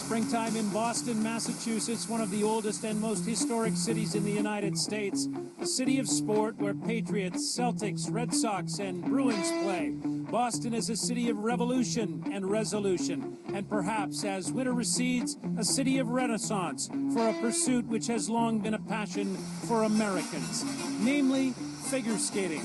Springtime in Boston, Massachusetts, one of the oldest and most historic cities in the United States. A city of sport where Patriots, Celtics, Red Sox, and Bruins play. Boston is a city of revolution and resolution, and perhaps, as winter recedes, a city of renaissance for a pursuit which has long been a passion for Americans, namely figure skating.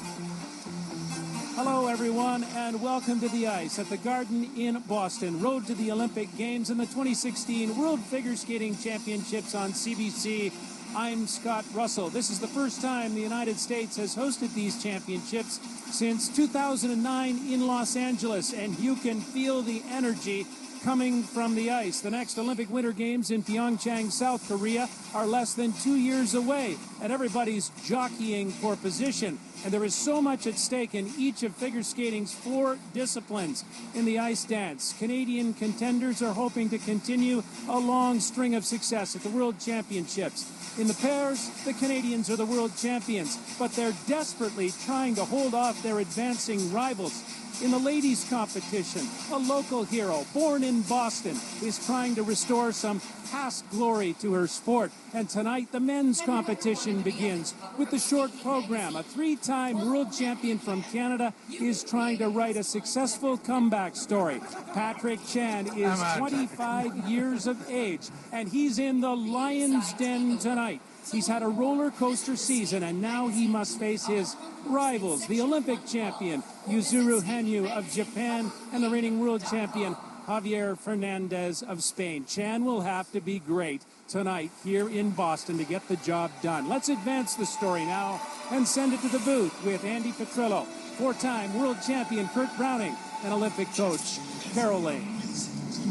Hello, everyone, and welcome to the ice at the Garden in Boston. Road to the Olympic Games and the 2016 World Figure Skating Championships on CBC. I'm Scott Russell. This is the first time the United States has hosted these championships since 2009 in Los Angeles, and you can feel the energy coming from the ice. The next Olympic Winter Games in Pyeongchang, South Korea are less than 2 years away, and everybody's jockeying for position. And there is so much at stake in each of figure skating's 4 disciplines. In the ice dance, Canadian contenders are hoping to continue a long string of success at the World Championships. In the pairs, the Canadians are the world champions, but they're desperately trying to hold off their advancing rivals. In the ladies' competition, a local hero born in Boston is trying to restore some past glory to her sport. And tonight, the men's competition begins with the short program. A 3-time world champion from Canada is trying to write a successful comeback story. Patrick Chan is 25 years of age, and he's in the Lion's Den tonight. He's had a roller coaster season, and now he must face his rivals, the Olympic champion Yuzuru Hanyu of Japan and the reigning world champion Javier Fernandez of Spain. Chan will have to be great tonight here in Boston to get the job done. Let's advance the story now and send it to the booth with Andy Petrillo, 4-time world champion Kurt Browning, and Olympic coach Carol Lane.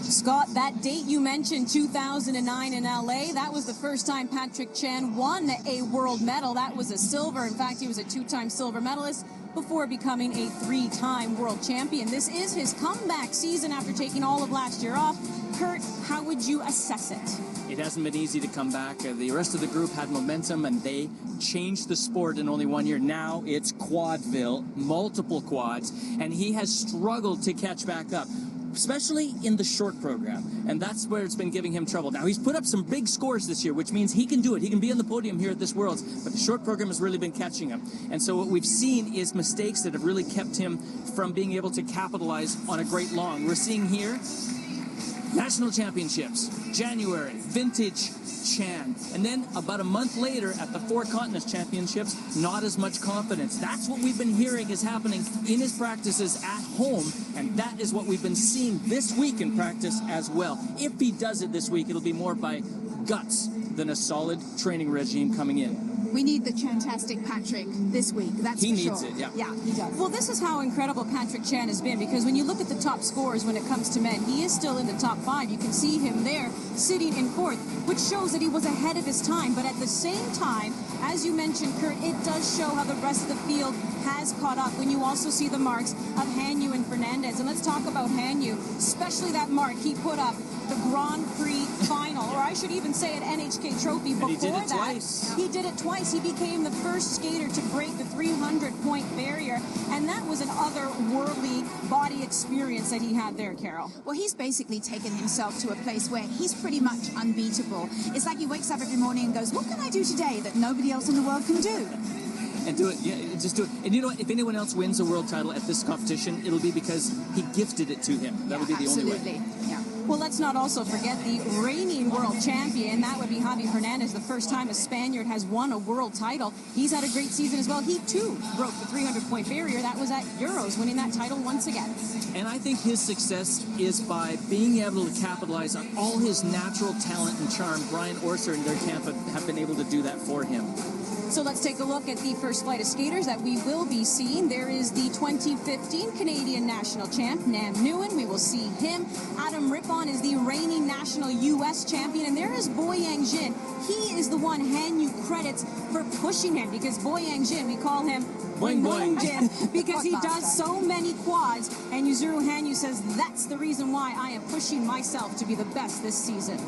Scott, that date you mentioned, 2009 in LA, that was the first time Patrick Chan won a world medal. That was a silver. In fact, he was a 2-time silver medalist before becoming a 3-time world champion. This is his comeback season after taking all of last year off. Kurt, how would you assess it? It hasn't been easy to come back. The rest of the group had momentum, and they changed the sport in only 1 year. Now it's Quadville, multiple quads, and he has struggled to catch back up, especially in the short program, and that's where it's been giving him trouble. Now, he's put up some big scores this year, which means he can do it. He can be on the podium here at this Worlds, but the short program has really been catching him. And so what we've seen is mistakes that have really kept him from being able to capitalize on a great long. We're seeing here National Championships, January, Vintage Chan. And then about a month later at the 4 Continents Championships, not as much confidence. That's what we've been hearing is happening in his practices at home, and that is what we've been seeing this week in practice as well. If he does it this week, it'll be more by guts than a solid training regime coming in. We need the chantastic Patrick this week, that's for sure. He needs it, yeah. Yeah, he does. Well, this is how incredible Patrick Chan has been, because when you look at the top scores when it comes to men, he is still in the top 5. You can see him there sitting in 4th, which shows that he was ahead of his time. But at the same time, as you mentioned, Kurt, it does show how the rest of the field has caught up when you also see the marks of Hanyu and Fernandez. And let's talk about Hanyu, especially that mark he put up the Grand Prix final, or I should even say an NHK trophy. Before that, he did it twice. He became the first skater to break the 300-point barrier, and that was an otherworldly body experience that he had there, Carol. Well, he's basically taken himself to a place where he's pretty much unbeatable. It's like he wakes up every morning and goes, what can I do today that nobody else in the world can do? And do it, yeah, just do it. And you know what, if anyone else wins a world title at this competition, it'll be because he gifted it to him. That would be the only way. Yeah. Well, let's not also forget the reigning world champion. That would be Javier Fernandez, the first time a Spaniard has won a world title. He's had a great season as well. He, too, broke the 300-point barrier. That was at Euros, winning that title once again. And I think his success is by being able to capitalize on all his natural talent and charm. Brian Orser and their camp have been able to do that for him. So let's take a look at the first flight of skaters that we will be seeing. There is the 2015 Canadian national champ, Nam Nguyen. We will see him. Adam Rippon is the reigning national U.S. champion. And there is Boyang Jin. He is the one Hanyu credits for pushing him, because Boyang Jin, we call him Boing Boing Jin, because he does so many quads. And Yuzuru Hanyu says that's the reason why I am pushing myself to be the best this season.